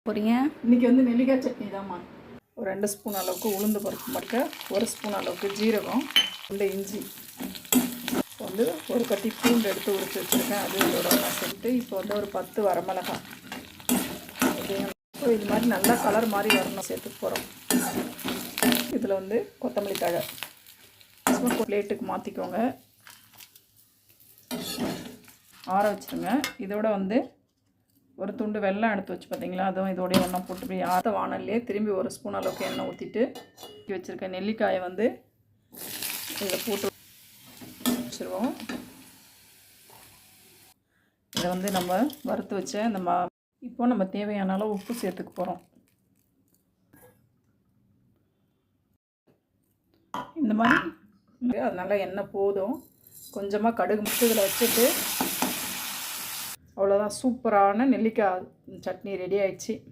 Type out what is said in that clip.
போகிறீங்க? இன்றைக்கி வந்து நெல்லிக்காய் சட்னி தான்மா. ஒரு 2 ஸ்பூன் அளவுக்கு உளுந்து பருப்பு மட்டும், 1 ஸ்பூன் அளவுக்கு ஜீரகம், 2 இஞ்சி, இப்போ வந்து ஒரு கட்டி பூண்டு எடுத்து உரிச்சு வச்சுருக்கேன். அது இதோட ஒன்றா சேர்த்து இப்போ வந்து ஒரு 10 வரமிளகாய், இது மாதிரி நல்லா கலர் மாதிரி வரணும் சேர்த்துக்க போகிறோம். இதில் வந்து கொத்தமல்லி தழை பிளேட்டுக்கு மாற்றிக்கோங்க, ஆற வச்சுருங்க. இதோட வந்து ஒரு துண்டு வெல்லம் எடுத்து வச்சு பார்த்தீங்களா, அதுவும் இதோடய ஒன்றா போட்டு போய் ஆற்ற வானல்லையே திரும்பி 1 ஸ்பூன் அளவுக்கு எண்ணெய் ஊற்றிட்டு வச்சுருக்க நெல்லிக்காயை வந்து இதில் போட்டு வச்சுருவோம். இதை வந்து நம்ம வறுத்து வச்ச இந்த இப்போ நம்ம தேவையான அளவு உப்பு சேர்த்துக்க போகிறோம். இந்த மாதிரி அதனால் எண்ணெய் போதும். கொஞ்சமாக கடுகு முட்டு இதில் வச்சுட்டு அவ்வளோதான், சூப்பரான நெல்லிக்காய் சட்னி ரெடி ஆயிடுச்சு.